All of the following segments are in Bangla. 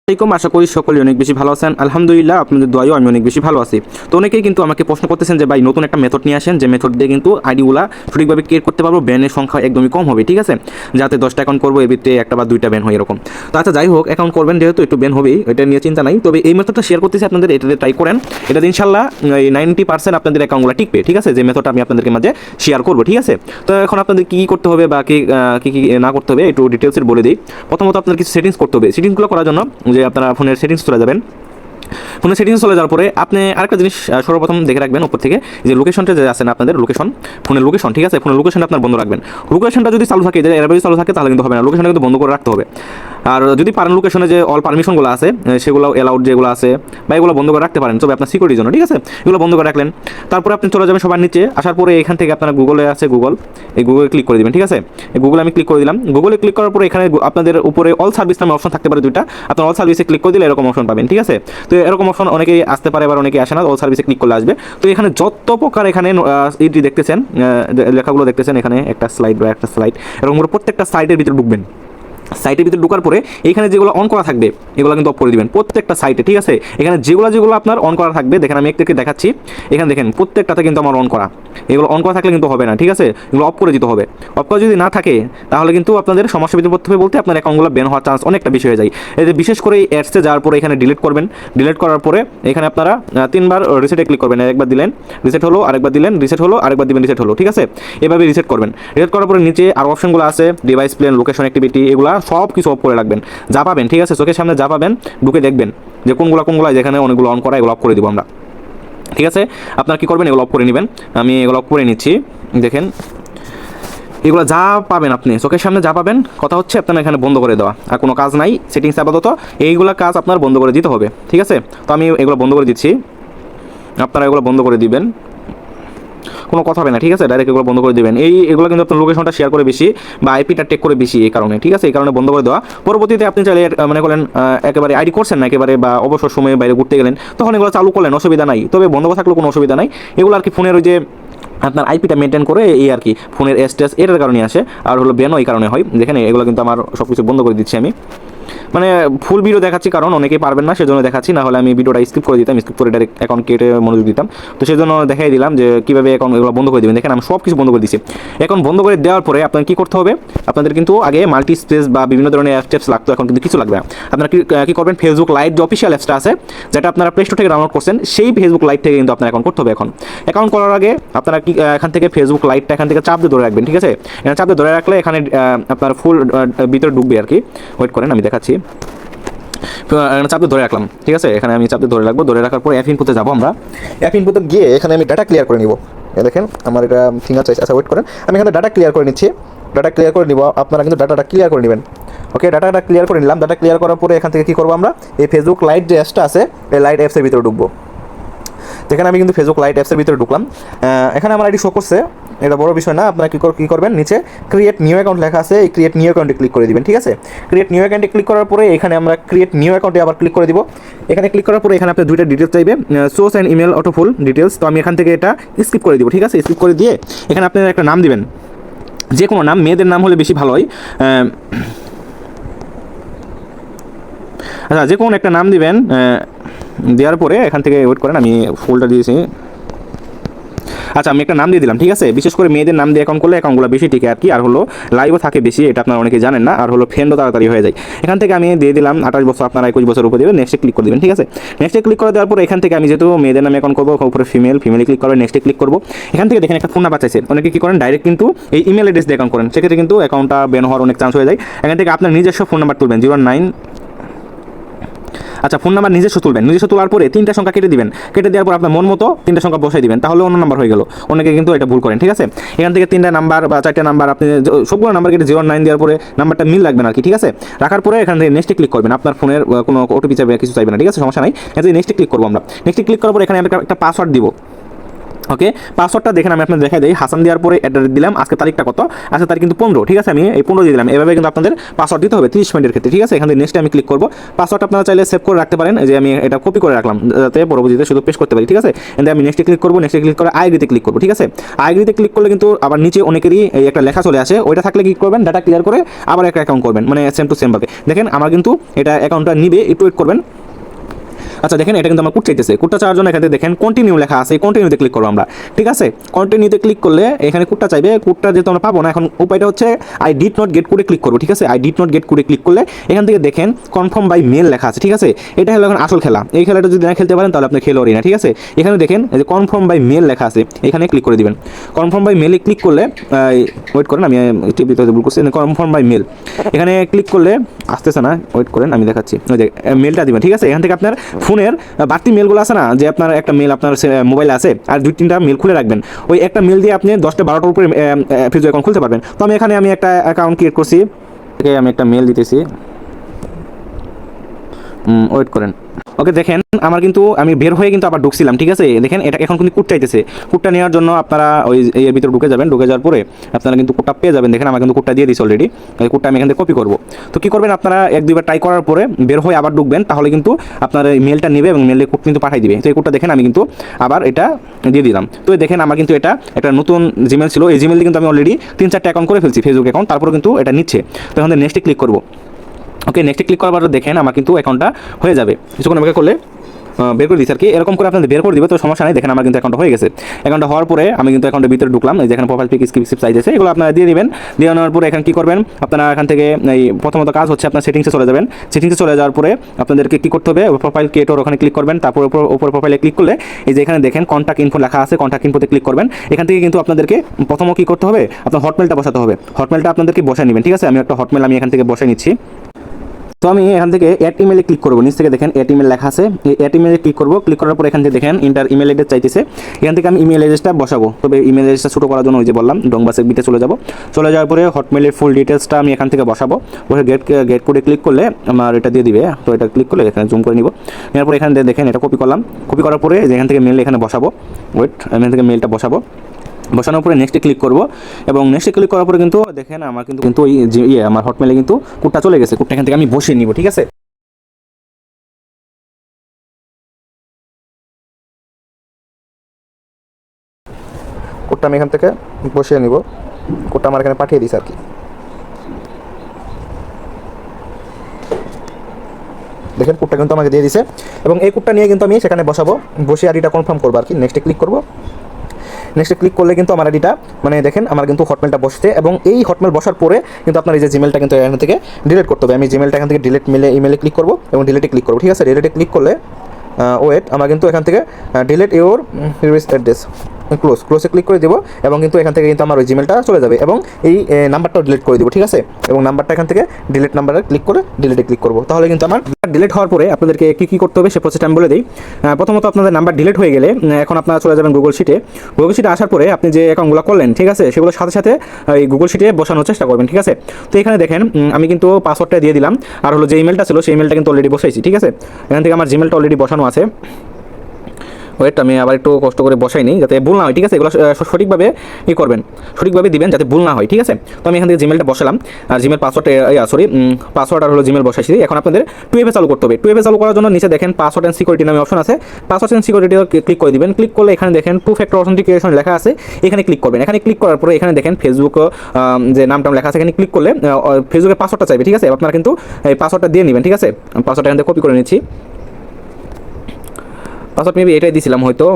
আশা করি সকলেই অনেক বেশি ভালো আছেন। আলহামদুলিল্লাহ আপনাদের দোয়ায়ও আমি অনেক বেশি ভালো আছি। তো অনেকেই কিন্তু আমাকে প্রশ্ন করতেছেন যে ভাই নতুন একটা মেথড নিয়ে আসেন, যে মেথড দিয়ে কিন্তু আইডিগুলা সঠিকভাবে ক্রিয়েট করতে পারবো, ব্যানের সংখ্যা একদমই কম হবে, ঠিক আছে, যাতে 10টা অ্যাকাউন্ট করবো এর ভিতরে একটা বা দুইটা ব্যান হয় এরকম। তো আচ্ছা যাই হোক, অ্যাকাউন্ট করবেন যেহেতু একটু ব্যান হবেই, এটা নিয়ে চিন্তা নাই। তবে এই মেথডটা শেয়ার করতেছি আপনাদের, এটাতে ট্রাই করেন, এটাতে ইনশাল্লাহ 90% আপনাদের অ্যাকাউন্টগুলো টিকবে, ঠিক আছে, যে মেথডটা আমি আপনাদেরকে মাঝে শেয়ার করবো, ঠিক আছে। তো এখন আপনাদের কী করতে হবে বা কী কী না করতে হবে একটু ডিটেলসের বলে দিই। প্রথমত আপনার কিছু সেটিংস করতে হবে। সেটিংসগুলো করার জন্য যে আপনারা ফোনের সেটিংস চলে যাবেন। ফোনের সেটিংস চলে যাওয়ার পরে আপনি আরেকটা জিনিস সর্বপ্রথম দেখে রাখবেন উপর থেকে, যে লোকেশনটা যে আছে না আপনাদের লোকেশন, ফোনের লোকেশন, ঠিক আছে, ফোনের লোকেশনটা আপনার বন্ধ রাখবেন। লোকেশনটা যদি চালু থাকে, যে এর যদি চালু থাকে তাহলে কিন্তু হবে না, লোকেশনটা কিন্তু বন্ধ করে রাখতে হবে। আর যদি পারেন লোকেশনে যে অল পারমিশনগুলো আছে সেগুলো অ্যালাউড যেগুলো আছে বা এগুলো বন্ধ করে রাখতে পারেন, তবে আপনার সিকিউরিটির জন্য, ঠিক আছে, এগুলো বন্ধ করে রাখলেন। তারপরে আপনি চলে যাবেন সবার নিচে, আসার পরে এখান থেকে আপনারা গুগলে আছে গুগল, এই গুগলে ক্লিক করে দিবেন, ঠিক আছে। এই গুগলে আমি ক্লিক করে দিলাম। গুগলে ক্লিক করার পরে এখানে আপনাদের উপরে অল সার্ভিস নামে অপশন থাকতে পারে দুইটা, আপনার অল সার্ভিসে ক্লিক করে দিলে এরকম অপশন পাবেন, ঠিক আছে। তো এরকম অপশন অনেকেই আসতে পারে, আবার অনেকেই আসে না, অল সার্ভিসে ক্লিক করলে আসবে। তো এখানে যত প্রকার এখানে এইটি দেখতেছেন, লেখাগুলো দেখতেছেন, এখানে একটা স্লাইড বা একটা স্লাইড, এরকম করে প্রত্যেকটা সাইটের ভিতরে ঢুকবেন। সাইটের ভিতরে ঢোকার পরে এখানে যেগুলো অন করা থাকবে এগুলো কিন্তু অফ করে দিবেন প্রত্যেকটা সাইটে, ঠিক আছে। এখানে যেগুলো আপনার অন করা থাকবে, দেখেন আমি একটু দেখাচ্ছি, এখানে দেখেন প্রত্যেকটাতে কিন্তু আমার অন করা, এগুলো অন করা থাকলে কিন্তু হবে না, ঠিক আছে, এগুলো অফ করে দিতে হবে। অফ করা যদি না থাকে তাহলে কিন্তু আপনাদের সমস্যা ভিতরে পড়তে হবে, বলতে আপনার অ্যাকাউন্টগুলো ব্যান হওয়ার চান্স অনেকটা বেশি হয়ে যায়। এই যে বিশেষ করে অ্যাডসে যাওয়ার পরে এখানে ডিলিট করবেন। ডিলিট করার পরে এখানে আপনারা 3বার রিসেটে ক্লিক করবেন, একবার দিলেন রিসেট হলো, আরেকবার দিলেন রিসেট হলো, আরেকবার দিবেন রিসেট হলো, ঠিক আছে। এভাবে রিসেট করবেন। রিসেট করার পরে নিচে আর অপশনগুলো আছে, ডিভাইস প্লেন, লোকেশন অ্যাক্টিভিটি, এগুলো সব কিছু অফ করে রাখবেন। যা পাবেন, ঠিক আছে, চোখের সামনে যা পাবেন ঢুকে দেখবেন যে কোনগুলো যেখানে অনেকগুলো অন করা এগুলো অফ করে দিব আমরা, ঠিক আছে। আপনারা কী করবেন, এগুলো অফ করে নেবেন। আমি এগুলো অফ করে নিচ্ছি। দেখেন এগুলো যা পাবেন, আপনি চোখের সামনে যা পাবেন, কথা হচ্ছে আপনার এখানে বন্ধ করে দেওয়া, আর কোনো কাজ নাই। সেটিংস আপাতত এইগুলো কাজ আপনার বন্ধ করে দিতে হবে, ঠিক আছে। তো আমি এগুলো বন্ধ করে দিচ্ছি, আপনারা এগুলো বন্ধ করে দিবেন, কোনো কথা হবে না, ঠিক আছে, ডাইরেক্ট এগুলো বন্ধ করে দেবেন। এগুলো কিন্তু আপনার লোকেশনটা শেয়ার করে বেশি বা আইপিটা টেক করে বেশি, এই কারণে, ঠিক আছে, এই কারণে বন্ধ করে দেওয়া। পরবর্তীতে আপনি চাইলে মনে করেন একেবারে আইডি করছেন না একেবারে, বা অবসর সময়ে বাইরে ঘুরতে গেলেন, তখন এগুলো চালু করলেন, অসুবিধা নাই। তবে বন্ধ করে থাকলেও কোনো অসুবিধা নাই। এগুলো আর কি ফোনের ওই যে আপনার আইপিটা মেনটেন করে এই আর কি, ফোনের স্টেজ এটার কারণে আসে, আর হলো ব্যানও এই কারণে হয়। দেখেন এগুলো কিন্তু আমার সব কিছু বন্ধ করে দিচ্ছি আমি, মানে ফুল ভিডিও দেখাচ্ছি কারণ অনেকেই পারবেন না, সেজন্য দেখাচ্ছি, না হলে আমি ভিডিওটা স্কিপ করে দিতাম, স্কিপ করে ডাইরেক্ট অ্যাকাউন্ট কেটে মনোযোগ দিতাম। তো সেজন্য দেখাই দিলাম যে কীভাবে অ্যাকাউন্ট এগুলো বন্ধ করে দেবেন। দেখেন আমি সব কিছু বন্ধ করে দিচ্ছি। এখন বন্ধ করে দেওয়ার পরে আপনার কী করতে হবে, আপনাদের কিন্তু আগে মাল্টি স্পেস বা বিভিন্ন ধরনের স্টেপস লাগতো, এখন কিন্তু কিছু লাগবে না। আপনারা কী করবেন, ফেসবুক লাইট যে অফিসিয়াল অ্যাপসটা আছে, যেটা আপনারা প্লে স্টোর থেকে ডাউনলোড করছেন, সেই ফেসবুক লাইট থেকে কিন্তু আপনার অ্যাকাউন্ট করতে হবে। এখন অ্যাকাউন্ট করার আগে আপনারা কি এখান থেকে ফেসবুক লাইটটা এখান থেকে চাপ দিয়ে ধরে রাখবেন, ঠিক আছে। এখানে চাপ দিয়ে ধরে রাখলে এখানে আপনার ফুল ভিতরে ঢুকবে আর কি। ওয়েট করেন আমি দেখাচ্ছি। চাপে ধরে রাখলাম, ঠিক আছে, এখানে আমি চাপে ধরে রাখবো। ধরে রাখার পর অ্যাপ ইনপুটে যাবো আমরা। অ্যাপ ইনপুটে গিয়ে এখানে আমি ডাটা ক্লিয়ার করে নিব। দেখেন আমার এটা ফিঙ্গার চাইছে, আচ্ছা ওয়েট করেন, আমি এখানে ডাটা ক্লিয়ার করে নিচ্ছি। ডাটা ক্লিয়ার করে নিব, আপনারা কিন্তু ডাটাটা ক্লিয়ার করে নেবেন। ওকে, ডাটাটা ক্লিয়ার করে নিলাম। ডাটা ক্লিয়ার করার পরে এখান থেকে কী করবো, আমরা এই ফেসবুক লাইট যে অ্যাপসটা আছে, এই লাইট অ্যাপসের ভিতরে ঢুকবো। যেখানে আমি কিন্তু ফেসবুক লাইট অ্যাপসের ভিতরে ঢুকলাম। এখানে আমার আইডি শো করছে, এটা বড় বিষয় না। আপনারা কী করবেন, নিচে ক্রিয়েট নিউ অ্যাকাউন্ট লেখা আছে, এই ক্রিয়েট নিউ অ্যাকাউন্টে ক্লিক করে দিবেন, ঠিক আছে। ক্রিয়েট নিউ অ্যাকাউন্টে ক্লিক করার পরে এখানে আমরা ক্রিয়েট নিউ অ্যাকাউন্টে আবার ক্লিক করে দিব। এখানে ক্লিক করার পরে এখানে আপনার দুইটা ডিটেলস চাইবে, source and email auto full details. তো আমি এখান থেকে এটা স্কিপ করে দিব, ঠিক আছে। স্কিপ করে দিয়ে এখানে আপনার একটা নাম দিবেন, যে কোনো নাম, মেয়েদের নাম হলে বেশি ভালো হয়। আচ্ছা যে কোনো একটা নাম দিবেন। দেওয়ার পরে এখান থেকে ওয়েট করেন, আমি ফুলটা দিয়েছি। আচ্ছা আমি একটা নাম দিয়ে দিলাম, ঠিক আছে। বিশেষ করে মেয়েদের নাম দিয়ে অ্যাকাউন্ট করলে অ্যাকাউন্টগুলো বেশি টিকে আর কি, আর হলো লাইভও থাকে বেশি, এটা আপনারা অনেকে জানেন না, আর হলো ফ্রেন্ডও তাড়াতাড়ি হয়ে যায়। এখান থেকে আমি দিয়ে দিলাম 28 বছর, আপনারা 21 বছর উপরে দেবেন, নেক্সটে ক্লিক করে দেবেন, ঠিক আছে। নেক্সটে ক্লিক করে দেওয়ার পরে এখান থেকে আমি যেহেতু মেয়েদের নামে অ্যাকাউন্ট করবো, উপরে ফিমেলে ক্লিক করবেন, নেক্সটে ক্লিক করবো। এখান থেকে দেখেন একটা ফোন নাম্বার চাইছে, অনেকে কী করেন ডাইরেক্ট কিন্তু এই ইমেল অ্যাড্রেস দিয়ে অ্যাকাউন্ট করেন, সেক্ষেত্রে কিন্তু অ্যাকাউন্টটা ব্যান হওয়ার অনেক চান্স হয়ে যায়। এখান থেকে আপনার নিজস্ব ফোন নাম্বার তুলবেন, 09। আচ্ছা ফোন নাম্বার নিজস্ব তুলবেন, নিজস্ব তোলার পরে 3টা সংখ্যা কেটে দিবেন। কেটে দেওয়ার পর আপনার মন মতো 3টা সংখ্যা বসাই দিবেন, তাহলে অন্য নাম্বার হয়ে গেল। অনেকে কিন্তু এটা ভুল করেন, ঠিক আছে। এখান থেকে 3টা নাম্বার বা 4টা নাম্বার, আপনি সবগুলো নাম্বার কেটে 09 দেওয়ার পরে নাম্বারটা মিল রাখবেন আর কি, ঠিক আছে। রাখার পরে এখান থেকে নেক্সটে ক্লিক করবেন। আপনার ফোনের কোনো ওটিপি চাইবে, কিছু চাইবে না, ঠিক আছে, সমস্যা নাই। এখান থেকে নেক্সটে ক্লিক করবো আমরা। নেক্সটে ক্লিক করার পর এখানে আমরা একটা পাসওয়ার্ড দিব। ওকে, পাসওয়ার্ডটা দেখেন আমি আপনাদের দেখাই দিই। হাসান দেওয়ার পরে অ্যাড্রেস দিলাম, আজকে তারিখটা কত, আজকে তারিখ কিন্তু 15, ঠিক আছে, আমি এই 15 দিয়ে দিলাম। এভাবে কিন্তু আপনাদের পাসওয়ার্ড দিতে হবে 30 মিনিটের ক্ষেত্রে, ঠিক আছে। এখানে নেক্সটে আমি ক্লিক করব। পাসওয়ার্ডটা আপনারা চাইলে সেভ করে রাখতে পারেন, যে আমি এটা কপি করে রাখলাম যাতে পরবর্তীতে শুধু পেস্ট করতে পারি, ঠিক আছে। এখানে আমি নেক্সটে ক্লিক করব, নেক্সটে ক্লিক করে আইডিতে ক্লিক করব, ঠিক আছে। আইডিতে ক্লিক করলে কিন্তু আবার নিচে অনেকেরই এই একটা লেখা চলে আসে, ওইটা থাকলে কি করবেন, ডাটা ক্লিয়ার করে আবার একটা অ্যাকাউন্ট করবেন, মানে সেম টু সেম ভাবে। দেখেন আমার কিন্তু এটা অ্যাকাউন্টটা নিবে, একটু ওয়েট করবেন। আচ্ছা দেখেন এটা কিন্তু আমার কোড চাইতেছে, কোডটা চাওয়ার জন্য এখানে দেখেন কন্টিনিউ লেখা আছে, কন্টিনিউতে ক্লিক করবো আমরা, ঠিক আছে। কন্টিনিউতে ক্লিক করলে এখানে কোডটা চাইবে, কোডটা যেহেতু আমরা পাবো না এখন, উপায়টা হচ্ছে আই ডিড নট গেট কোডে ক্লিক করবো, ঠিক আছে। আই ডিড নট গেট কোডে ক্লিক করলে এখান থেকে দেখেন কনফার্ম বাই মেল লেখা আছে, ঠিক আছে। এটা হলো এখন আসল খেলা, এই খেলাটা যদি না খেলতে পারেন তাহলে আপনি খেলোয়াড়ই না, ঠিক আছে। এখানে দেখেন এই যে কনফার্ম বাই মেল লেখা আছে, এখানে ক্লিক করে দিবেন। কনফার্ম বাই মেলে ক্লিক করলে ওয়েট করেন, আমি টিভিতে ভুল করছি, কনফার্ম বাই মেল এখানে ক্লিক করলে আসতেছে না, ওয়েট করেন আমি দেখাচ্ছি। ওই যে মেলটা দিবেন, ঠিক আছে। এখান থেকে আপনার ফোনের বাড়তি মেলগুলো আছে না, যে আপনার একটা মেল আপনার মোবাইলে আছে আর 2-3টা মেল খুলে রাখবেন, ওই একটা মেল দিয়ে আপনি 10টা 12টার উপরে ফেসবুক অ্যাকাউন্ট খুলতে পারবেন। তো আমি এখানে আমি একটা অ্যাকাউন্ট ক্রিয়েট করছি, আমি একটা মেল দিতেছি, ওয়েট করেন। ওকে দেখেন আমার কিন্তু আমি বের হয়ে কিন্তু আবার ঢুকছিলাম, ঠিক আছে। দেখেন এটা এখন কিন্তু কোড চাইতেছে, কোডটা নেওয়ার জন্য আপনারা ওই এর ভিতরে ঢুকে যাবেন, ঢুকে যাওয়ার পরে আপনারা কিন্তু কোডটা পেয়ে যাবেন। দেখেন আমার কিন্তু কোডটা দিয়ে দিয়েছি অলরেডি, এই কোডটা আমি এখান থেকে কপি করব। তো কী করবেন আপনারা 1-2বার ট্রাই করার পরে বের হয়ে আবার ঢুকবেন, তাহলে কিন্তু আপনার এই মেলটা নেবে এবং মেলে কোড কিন্তু পাঠিয়ে দিবে। তো এই কোডটা দেখেন আমি কিন্তু আবার এটা দিয়ে দিলাম। তো দেখেন আমার কিন্তু এটা একটা নতুন জিমেল ছিল, এই জিমেল দিয়ে কিন্তু আমি অলরেডি 3-4টা অ্যাকাউন্ট করে ফেলছি, ফেসবুক অ্যাকাউন্ট, তারপরে কিন্তু এটা নিচ্ছে। তো এখন নেক্সটে ক্লিক করব। ওকে নেক্সটে ক্লিক করার পর দেখেন আমার কিন্তু অ্যাকাউন্টটা হয়ে যাবে, কিছুক্ষণ আমাকে করলে বের করে দিচ্ছি আর কি, এরকম করে আপনাদের বের করে দিবে, তো সমস্যা নেই। দেখেন আমার কিন্তু অ্যাকাউন্ট হয়ে গেছে। অ্যাকাউন্ট হওয়ার পরে আমি কিন্তু অ্যাকাউন্টের ভিতরে ঢুকলাম, এই যেখানে প্রোফাইল পিক স্ক্রিপ্ট সাইজ আছে এগুলো আপনারা দিয়ে দিবেন। দিয়ে নেওয়ার পরে এখানে কী করবেন আপনারা, এখান থেকে এই প্রথমত কাজ হচ্ছে আপনার সেটিংসে চলে যাবেন। সেটিংসে চলে যাওয়ার পরে আপনাদেরকে কী করতে হবে, প্রোফাইল ক্রিয়েটর ওখানে ক্লিক করবেন, তারপর উপর প্রোফাইলে ক্লিক করলে এই যে এখানে দেখেন কন্ট্যাক্ট ইনফো লেখা আছে, কন্ট্যাক্ট ইনফোতে ক্লিক করবেন। এখান থেকে কিন্তু আপনাদেরকে প্রথমত কী করতে হবে, আপনার হটমেলটা বসাতে হবে, হটমেলটা আপনাদেরকে বসায় নেবেন, ঠিক আছে। আমি একটা হটমেল আমি এখান থেকে বসাই নিচ্ছি। তো আমি এখান থেকে অ্যাড ইমেলে ক্লিক করবো, নিচ থেকে দেখেন অ্যাড ইমেল লেখা আছে, এই অ্যাড ইমেলে ক্লিক করবো। ক্লিক করার পর এখান থেকে দেখেন ইন্টার ইমেল অ্যাড্রেস চাইতেছে, এখান থেকে আমি ইমেল অ্যাড্রেসটা বসাবো। তবে ইমেল অ্যাড্রেসটা ছোটো করার জন্য ওই যে বললাম ডংবাসের বিটে চলে যাবো। চলে যাওয়ার পরে হটমেলের ফুল ডিটেলসটা আমি এখান থেকে বসাবো, বসে গেট কোডে ক্লিক করলে আমার এটা দিয়ে দিবে। তো এটা ক্লিক করলে এখানে জুম করে নিব, নেওয়ার পরে এখানে দেখেন এটা কপি করলাম, কপি করার পরে যেখান থেকে মেল এখানে বসাবো, ওয়েট এখান থেকে মেলটা বসাবো। বসানোর পরে নেক্সটে ক্লিক করব, এবং নেক্সটে ক্লিক করার পরে কিন্তু দেখেন আমার কিন্তু ওই আমার হটমেলে কিন্তু কোডটা চলে গেছে, কোডটা এখান থেকে আমি বসিয়ে নিব, ঠিক আছে। কোডটা আমি এখান থেকে বসিয়ে নিব, কোডটা আমার এখানে পাঠিয়ে দিছে আর কি। দেখেন কোডটা কিন্তু আমাকে দিয়ে দিছে, এবং এই কোডটা নিয়ে কিন্তু আমি সেখানে বসাবো, বসে আইডিটা কনফার্ম করবো আর কি। নেক্সটে ক্লিক করব। নেক্সটে ক্লিক করলে কিন্তু আমার আইডিটা মানে দেখেন আমার কিন্তু হটমেলটা বসছে, এবং এই হটমেল বসার পরে কিন্তু আপনার এই যে জিমেলটা কিন্তু এখান থেকে ডিলিট করতে হবে। আমি জিমেলটা এখান থেকে ডিলিট ইমেলে ক্লিক করবো এবং ডিলিটে ক্লিক করবো, ঠিক আছে। ডিলিটে ক্লিক করলে ওয়েট আমার কিন্তু এখান থেকে ডিলিট ইউর প্রিভিয়াস অ্যাড্রেস, ক্লোজে ক্লিক করে দেবো, এবং কিন্তু এখান থেকে কিন্তু আমার ওই জিমেলটা চলে যাবে, এবং এই নাম্বারটাও ডিলিট করে দেবো, ঠিক আছে। এবং নাম্বারটা এখান থেকে ডিলিট নাম্বারে ক্লিক করে ডিলিটে ক্লিক করবো, তাহলে কিন্তু আমার ডিলিট হওয়ার পরে আপনাদেরকে কী করতে হবে সে প্রসেসটা আমি বলে দিই। প্রথমত আপনাদের নাম্বার ডিলিট হয়ে গেলে এখন আপনারা চলে যাবেন গুগল শিটে। গুগল শিটে আসার পরে আপনি যে অ্যাকাউন্টগুলো করলেন, ঠিক আছে, সেগুলোর সাথে সাথে এই গুগল শিটে বসানোর চেষ্টা করবেন, ঠিক আছে। তো এখানে দেখেন আমি কিন্তু পাসওয়ার্ডটা দিয়ে দিলাম, আর হলো যে ইমেলটা ছিল সেই ইমেলটা কিন্তু অলরেডি বসাইছি, ঠিক আছে। এখান থেকে আমার জিমেলটা অলরেডি বসানো আছে। ওয়েট আমি আবার একটু কষ্ট করে বসাই নিই যাতে ভুল না হয়, ঠিক আছে। এগুলো সঠিকভাবে করবেন, সঠিকভাবে দিবেন যাতে ভুল না হয়, ঠিক আছে। তো আমি এখান থেকে জিমেলটা বসালাম, আর জিমেল পাসওয়ার্ড আর হলো জিমেল বসাইছি। এখন আপনাদের 2FA চালু করতে হবে। 2FA চালু করার জন্য নিচে দেখেন পাসওয়ার্ড অ্যান্ড সিকিউরিটি নামে অপশন আছে, পাসওয়ার্ড অ্যান্ড সিকিউরিটি ক্লিক করে দিবেন। ক্লিক করলে এখানে দেখেন 2 ফ্যাক্টর অথেন্টিকেশন লেখা আছে, এখানে ক্লিক করবেন। এখানে ক্লিক করার পরে এখানে দেখেন ফেসবুক যে নামটা লেখা আছে, এখানে ক্লিক করলে ফেসবুকের পাসওয়ার্ডটা চাইবে, ঠিক আছে। আপনারা কিন্তু এই পাসওয়ার্ডটা দিয়ে নেবেন, ঠিক আছে। পাসওয়ার্ডটা এখান থেকে কপি করে নিচ্ছি, পাসওয়ার্ড মেবি এটাই দিয়েছিলাম হয়তো,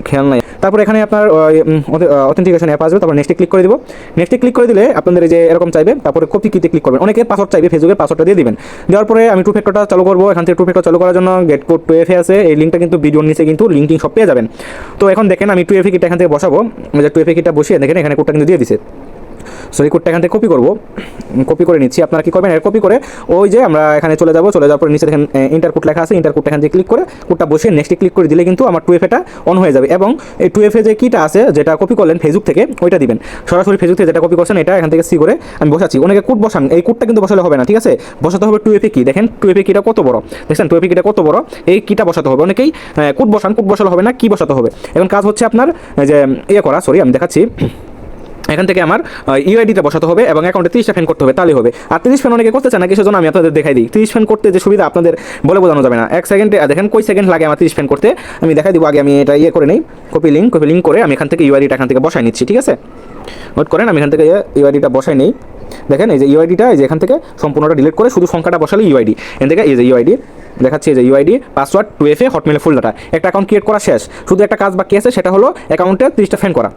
খেয়াল নাই। তারপর এখানে আপনার অথেন্টিকেশন অ্যাপ আসবে, তারপর নেক্সটে ক্লিক করে দিব। নেক্সটে ক্লিক করে দিলে আপনাদের এই যে এরকম চাইবে, তারপরে কপি কিতে ক্লিক করবেন। অনেকে পাসওয়ার্ড চাইবে, ফেসবুকের পাসওয়ার্ডটা দিয়ে দিবেন। দেওয়ার পরে আমি 2 ফ্যাক্টরটা চালু করবো। এখান থেকে 2 ফ্যাক্টর চালু করার জন্য গেট কোড 2FA আছে, এই লিঙ্কটা কিন্তু ভিডিওর নিচে কিন্তু লিঙ্কিং সব পেয়ে যাবেন। তো এখন দেখেন আমি 2FA কিটা এখান থেকে বসাবো, যে 2FA কিটা বসিয়ে দেখেন এখানে কোডটা কিন্তু দিয়ে দিছে। সরি কোডটা এখান থেকে কপি করবো, কপি করে নিচ্ছি। আপনারা কী করবেন, কপি করে ওই যে আমরা এখানে চলে যাবো, চলে যাওয়ার পরে নিচে দেখেন ইন্টার কোড লেখা আছে, ইন্টার কোডটা এখান থেকে ক্লিক করে কোডটা বসিয়ে নেক্সটে ক্লিক করে দিলে কিন্তু আমার 2FA টা অন হয়ে যাবে। এবং এই 2FA যে কিটা আছে যেটা কপি করলেন ফেসবুক থেকে ওইটা দিবেন, সরাসরি ফেসবুক থেকে যেটা কপি করছেন এটা এখান থেকে সি করে আমি বসাচ্ছি। অনেকে কোড বসান, এই কোডটা কিন্তু বসালে হবে না, ঠিক আছে, বসাতে হবে 2FA কি। দেখেন 2FA কিটা কত বড়, দেখছেন 2FA কিটা কত বড়, এই কিটা বসাতে হবে। অনেকেই কোড বসান, কোড বসালে হবে না, কি বসাতে হবে। এখন কাজ হচ্ছে আপনার যে করা, সরি আমি দেখাচ্ছি। এখান থেকে আমার ইউআইডিটা বসাতে হবে এবং অ্যাকাউন্টে 30টা ফ্যান করতে হবে, তাহলে হবে। আর 30 ফ্যান অনেকে করতে চান না, কিসের জন্য আমি আপনাদের দেখাই দিই। 30 ফ্যান করতে যে সুবিধা আপনাদের বলে বোঝানো যাবে না। 1 সেকেন্ডে দেখেন কই সেকেন্ড লাগে আমার 30 ফ্যান করতে, আমি দেখাই দিব। আগে আমি এটা করে নেই, কপি লিঙ্ক করে আমি এখান থেকে ইউআইডিটা এখান থেকে বসাই নিচ্ছি, ঠিক আছে। নোট করেন, আমি এখান থেকে ইউআইডিটা বসাই নেই। দেখেন এই যে ইউআইডিটা, এই যে এখান থেকে সম্পূর্ণটা ডিলিট করে শুধু সংখ্যাটা বসালে ইউআইডি, এখান থেকে এই যে ইউআইডি দেখাচ্ছি, এই যে ইউআইডি পাসওয়ার্ড 2FA হটমেলে ফুল ডাটা। একটা অ্যাকাউন্ট ক্রিয়েট করা শেষ, শুধু একটা কাজ বাকি আছে, সেটা হলো অ্যাকাউন্টে 30টা ফ্যান করা।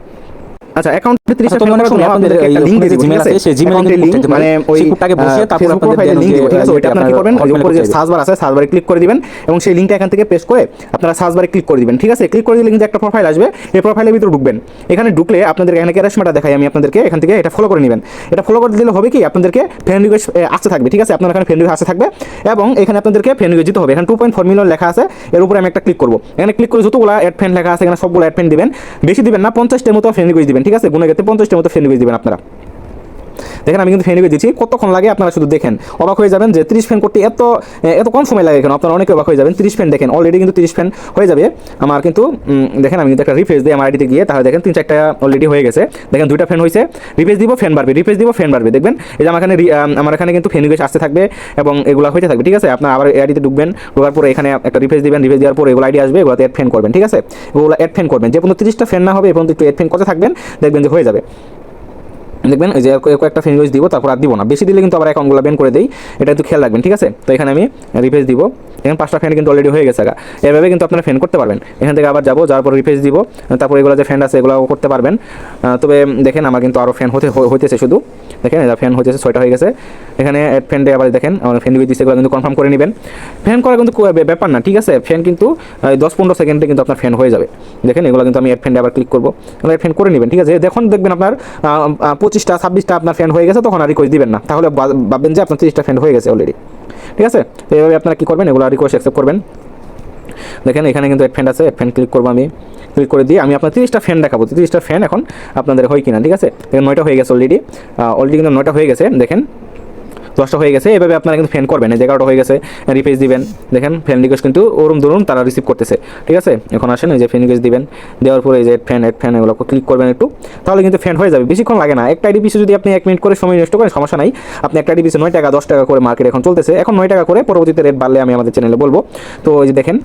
আচ্ছা, অ্যাকাউন্টে 30টা ফ্যান করার জন্য আপনাদেরকে একটা লিংক দিয়ে জিমেল আছে, সেই জিমেলের লিংক মানে ওই কোডটাকে বসিয়ে তারপর আপনাদের লিংক দিব, ঠিক আছে। ওইটা আপনারা কি করবেন, ওই উপরে যে সার্চ বার আছে সার্চ বারে ক্লিক করে দিবেন এবং সেই লিংকটা এখান থেকে পেস্ট করে আপনারা সার্চ বারে ক্লিক করে দিবেন, ঠিক আছে। ক্লিক করে দিলে কিন্তু একটা প্রোফাইল আসবে, এই প্রোফাইলের ভিতরে ঢুকবেন। এখানে ঢুকলে আপনাদের এখানে ক্যারেশমাটা দেখাই আমি আপনাদেরকে, এখান থেকে এটা ফলো করে নেবেন। এটা ফলো করে দিলে হবে কি, আপনাদেরকে ফ্রেন্ড রিকোয়েস্ট আসতে থাকবে, ঠিক আছে। আপনার এখানে ফ্রেন্ড রিকোয়েস্ট আসতে থাকবে এবং এখানে আপনাদেরকে ফ্রেন্ড রিকোয়েস্ট দিতে হবে। এখানে 2.4 মিলিয়ন লেখা আছে, এর উপরে আমি একটা ক্লিক করব। এখানে ক্লিক করে যতগুলো অ্যাড ফ্রেন্ড লেখা আছে এখানে সবগুলো অ্যাড ফ্রেন্ড দিবেন, বেশি দিবেন না, 50টার মতো ফ্রেন্ড রিকোয়েস্ট দিবেন, ঠিক আছে। গুণে গেতে 50টার মতো ফ্রেন্ড রিকোয়েস্ট দিবেন আপনারা। দেখেন আমি কিন্তু ফ্যান রিকোয়েস্ট দিচ্ছি, কতক্ষণ লাগে আপনারা শুধু দেখেন, অবাক হয়ে যাবেন যে 30 ফ্যান করতে এত কম সময় লাগে কেন, আপনারা অনেকে অবাক হয়ে যাবেন। 30 ফ্যান দেখেন অলরেডি কিন্তু 30 ফ্যান হয়ে যাবে আমার কিন্তু। দেখেন আমি কিন্তু একটা রিফ্রেশ দিই আমার আইডিতে গিয়ে, তাহলে দেখেন 3-4টা অলরেডি হয়ে গেছে। দেখেন 2টা ফ্যান হয়েছে, রিফ্রেশ দিব ফ্যান বাড়বে, রিফ্রেশ দিব ফ্যান বাড়বে। দেখবেন এই যে আমার এখানে কিন্তু ফ্যান রিকোয়েস্ট আসতে থাকবে এবং এগুলো হতে থাকবে, ঠিক আছে। আপনার আবার আইডিতে ঢুকবেন, ঢোকার পরে এখানে একটা রিফ্রেশ দিবেন, রিফ্রেশ দেওয়ার পরে এগুলো আইডি আসবে, এগুলোতে অ্যাড ফ্যান করবেন, ঠিক আছে। এগুলো অ্যাড ফ্যান করবেন, যে পর্যন্ত 30টা ফ্যান না হবে এই পর্যন্ত একটু অ্যাড ফ্যান করতে থাকবেন, দেখবেন যে হয়ে যাবে। দেখবেন এই যে কয়েকটা ফ্রেন্ড রিকোয়েস্ট দিব, তারপর আর দিব না, বেশি দিলে কিন্তু আবার অ্যাকাউন্টগুলো ব্যান করে দেই, এটা একটু খেয়াল রাখবেন, ঠিক আছে। তো এখানে আমি রিফ্রেশ দিব, এখানে 5টা ফ্রেন্ড কিন্তু অলরেডি হয়ে গেছে। এভাবে কিন্তু আপনারা ফ্রেন্ড করতে পারবেন। এখান থেকে আবার যাবো, যাওয়ার পর রিফ্রেশ দিব, তারপর এগুলো যে ফ্রেন্ড আছে এগুলো করতে পারবেন। তবে দেখেন আমার কিন্তু আরও ফ্রেন্ড হইতেছে, শুধু দেখেন এটা ফ্রেন্ড হইতেছে 6টা হয়ে গেছে। এখানে অ্যাড ফ্রেন্ডে আবার দেখেন আমার ফ্রেন্ড রিকোয়েস্ট দিচ্ছে, এগুলো কিন্তু কনফার্ম করে নেবেন। ফ্রেন্ড করা কিন্তু ব্যাপার না, ঠিক আছে। ফ্রেন্ড কিন্তু 10-15 সেকেন্ডে কিন্তু আপনার ফ্রেন্ড হয়ে যাবে। দেখেন এগুলো কিন্তু আমি অ্যাড ফ্রেন্ডে আবার ক্লিক করবো, অ্যাড ফ্রেন্ড করে নেবেন, ঠিক আছে। দেখুন দেখবেন আপনার 25টা 26টা আপনার ফ্রেন্ড হয়ে গেছে, তখন আর রিকোয়েস্ট দিবেন না, তাহলে ভাববেন যে আপনার 30টা ফ্রেন্ড হয়ে গেছে অলরেডি, ঠিক আছে। তো এইভাবে আপনারা কী করবেন, এগুলো রিকোয়েস্ট অ্যাকসেপ্ট করবেন। দেখেন এখানে কিন্তু অ্যাড ফ্রেন্ড আছে, অ্যাড ফ্রেন্ড ক্লিক করবো আমি, ক্লিক করে দিয়ে আমি আপনার 30টা ফ্রেন্ড দেখাবো, 30টা ফ্রেন্ড এখন আপনাদের হয় কিনা, ঠিক আছে। দেখেন 9টা হয়ে গেছে অলরেডি কিন্তু 9টা হয়ে গেছে, দেখেন 10টা হয়ে গেছে। এভাবে আপনারা কিন্তু ফ্রেন্ড করবেন, এই 11টা হয়ে গেছে, রিফ্রেশ দিবেন। দেখেন ফ্রেন্ড রিকোয়েস্ট কিন্তু ওরম ধরুন তারা রিসিভ করতেছে, ঠিক আছে। এখন আসেন এই যে ফ্রেন্ড রিকোয়েস্ট দিবেন, দেওয়ার পরে এই যে ফ্রেন্ড এগুলো ক্লিক করবেন একটু, তাহলে কিন্তু ফ্রেন্ড হয়ে যাবে, বেশিক্ষণ লাগে না। একটা আইডি পিছু যদি আপনি 1 মিনিট করে সময় নষ্ট করেন সমস্যা নাই। আপনি একটা আইডি পিছু 9 টাকা 10 টাকা করে মার্কেট এখন চলতেছে, এখন 9 টাকা করে, পরবর্তীতে রেট বাড়লে আমি আমাদের চ্যানেলে বলবো। তো এই যে দেখেন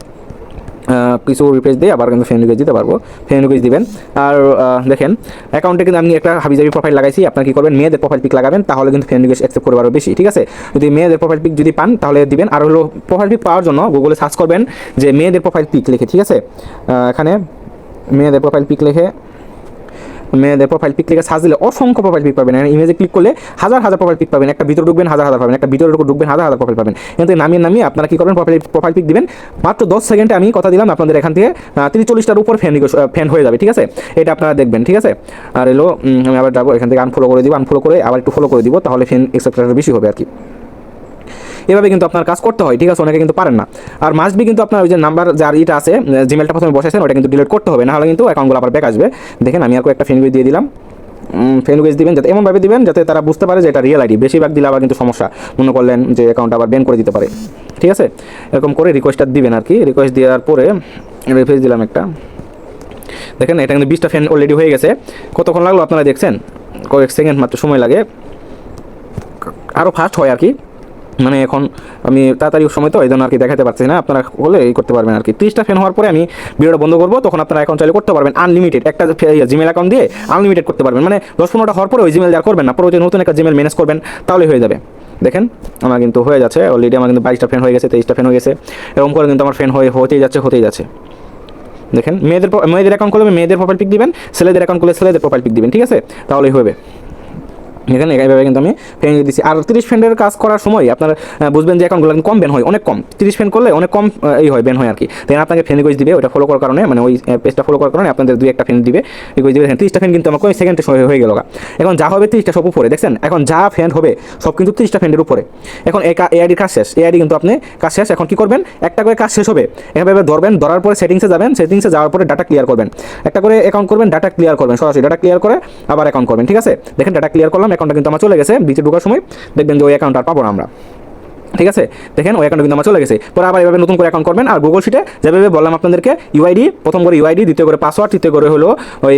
কিছু রিফ্রেশ দিয়ে আবার কিন্তু ফ্রেন্ড রিকোয়েস্ট দিতে পারবো, ফ্রেন্ড রিকোয়েস্ট দিবেন। আর দেখেন অ্যাকাউন্টে কিন্তু আমি একটা হাবিজাবি প্রোফাইল লাগাইছি, আপনার কী করবেন, মেয়েদের প্রোফাইল পিক লাগাবেন, তাহলে কিন্তু ফ্রেন্ড রিকোয়েস্ট অ্যাকসেপ্ট করবে আরও বেশি, ঠিক আছে। যদি মেয়েদের প্রোফাইল পিক যদি পান তাহলে দিবেন। আর হলো প্রোফাইল পিক পাওয়ার জন্য গুগলে সার্চ করবেন যে মেয়েদের প্রোফাইল পিক লিখে, ঠিক আছে। এখানে মেয়েদের প্রোফাইল পিক লিখে সার্চ দিলে অসংখ্য প্রোফাইল পিক পাবেন। ইমেজে ক্লিক করলে হাজার প্রোফাইল পিক পাবেন, একটা ভিতরে ঢুকবেন হাজার পাবেন, একটা ভিতরে ঢুকবেন হাজার প্রোফাইল পাবেন। কিন্তু নামিয়ে আপনারা কী করবেন, প্রোফাইল পিক দিবেন, মাত্র 10 সেকেন্ডে আমি কথা দিলাম আপনাদের এখান থেকে 30-40টার উপর ফ্যান হয়ে যাবে, ঠিক আছে। এটা আপনারা দেখবেন, ঠিক আছে। আর এলো আমি আবার যাবো, এখান থেকে আনফলো করে দিব, আনফলো করে আবার একটু ফলো করে দিব, তাহলে ফ্যান এক্সেপ্ট বেশি হবে আর কি। এভাবে কিন্তু আপনার কাজ করতে হয়, ঠিক আছে। অনেকে কিন্তু পারেন না। আর মাস্ট বি কিন্তু আপনার ওই যে নাম্বার যার ইটা আছে, জিমেলটা প্রথমে বসাইছেন ওটা কিন্তু ডিলিট করতে হবে, নাহলে কিন্তু অ্যাকাউন্টগুলো আবার ব্যাক আসবে। দেখেন আমি আর একটা ফ্রেন্ড রিকোয়েস্ট দিয়ে দিলাম, ফ্রেন্ড রিকোয়েস্ট দিবেন যাতে এমনভাবে দিবেন যাতে তারা বুঝতে পারে যে এটা রিয়েল আইডি। বেশিরভাগ দিলে আবার কিন্তু সমস্যা, মনে করলেন যে অ্যাকাউন্ট আবার ব্যান করে দিতে পারে, ঠিক আছে। এরকম করে রিকোয়েস্টটা দিবেন আর কি। রিকোয়েস্ট দেওয়ার পরে রিফ্রেশ দিলাম একটা, দেখেন এটা কিন্তু 20টা ফ্রেন্ড অলরেডি হয়ে গেছে। কতক্ষণ লাগলো আপনারা দেখছেন, কয়েক সেকেন্ড মাত্র সময় লাগে, আরও ফাস্ট হয় আর কি। মানে এখন আমি তাড়াতাড়ি সময় তো এই জন্য আর কি দেখাতে পারছি না, আপনারা হলে এই করতে পারবেন আর কি। 30টা ফ্যান হওয়ার পরে আমি ভিডিওটা বন্ধ করবো, তখন আপনারা অ্যাকাউন্ট চাইলে করতে পারবেন আনলিমিটেড। একটা জিমেল অ্যাকাউন্ট দিয়ে আনলিমিটেড করতে পারবেন, মানে 10-15টা হওয়ার পরে ওই জিমেল দেওয়ার করবেন না, পরে নতুন একটা জিমেল ম্যানেজ করবেন, তাহলে হয়ে যাবে। দেখেন আমার কিন্তু হয়ে যাচ্ছে অলরেডি, আমার কিন্তু 22টা ফ্যান হয়ে গেছে, 23টা ফ্যান হয়ে গেছে। এরকম করে কিন্তু আমার ফ্যান হতেই যাচ্ছে। দেখেন মেয়েদের অ্যাকাউন্ট করলে মেয়েদের প্রোফাইল পিক দিবেন, ছেলেদের অ্যাকাউন্ট করলে ছেলেদের প্রোফাইল পিক দিবেন, ঠিক আছে, তাহলেই হবে। এখানে এইভাবে কিন্তু আমি ফ্রেন্ড দিচ্ছি। আর 30 ফ্রেন্ডের কাজ করার সময় আপনারা বুঝবেন যে অ্যাকাউন্টগুলো কিন্তু কম ব্যান হয়, অনেক কম। 30 ফ্রেন্ড করলে অনেক কম এই হয়, ব্যান হয় আর কি। দেন আপনাকে ফ্রেন্ড রিকোয়েস্ট দিবে, ওটা ফলো করার কারণে, মানে ওই পেজটা ফলো করার কারণে আপনাদের 2-1টা ফ্রেন্ড দিবে, রিকোয়েস্ট দিবে। 30টা ফ্রেন্ড কিন্তু আমাকে ওই সেকেন্ডে হয়ে গেল। এখন যা হবে 30টা সব উপরে, দেখছেন? এখন যা ফ্রেন্ড হবে সব কিন্তু 30টা ফ্রেন্ডের উপরে। এখন এআইডির কাজ শেষ, এআইডি কিন্তু আপনি কাজ শেষ। এখন কি করবেন, একটা করে কাজ শেষ হবে, এভাবে ধরবেন, ধরার পরে সেটিংসে যাবেন, সেটিংসে যাওয়ার পরে ডাটা ক্লিয়ার করবেন, একটা করে অ্যাকাউন্ট করবেন, ডাটা ক্লিয়ার করবেন, সরাসরি ডাটা ক্লিয়ার করে আবার অ্যাকাউন্ট করবেন, ঠিক আছে? দেখেন ডাটা ক্লিয়ার করলাম, অ্যাকাউন্টটা কিন্তু আমার চলে গেছে। বিচে ঢোকার সময় দেখবেন যে ওই অ্যাকাউন্ট আর পাবো না আমরা, ঠিক আছে? দেখেন ওই অ্যাকাউন্ট কিন্তু আমার চলে গেছে। পরে আবার এভাবে নতুন করে অ্যাকাউন্ট করবেন। আর গুগল শিটে যেভাবে বললাম আপনাদেরকে, ইউআইডি, প্রথম করে ইউআইডি, দ্বিতীয় করে পাসওয়ার্ড, তৃতীয় করে হলো ওই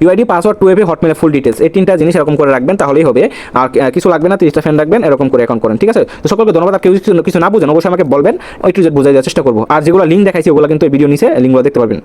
ইউআইডি, পাসওয়ার্ড, 2FA, হটমেলের ফুল ডিটেলস, এই 3টা জিনিস এরকম করে রাখবেন, তাহলেই হবে। আর কিছু লাগবে না, 30টা ফ্রেন্ড রাখবেন, এরকম করে অ্যাকাউন্ট করেন, ঠিক আছে? তো সকলকে ধন্যবাদ। আর কেউ কিছু না বুঝেন অবশ্যই আমাকে বলবেন, একটু বোঝাই দেওয়ার চেষ্টা করবো। আর যেগুলো লিঙ্ক দেখাইছি ওগুলো কিন্তু এই ভিডিও নিচে লিঙ্কগুলো দেখতে পারবেন।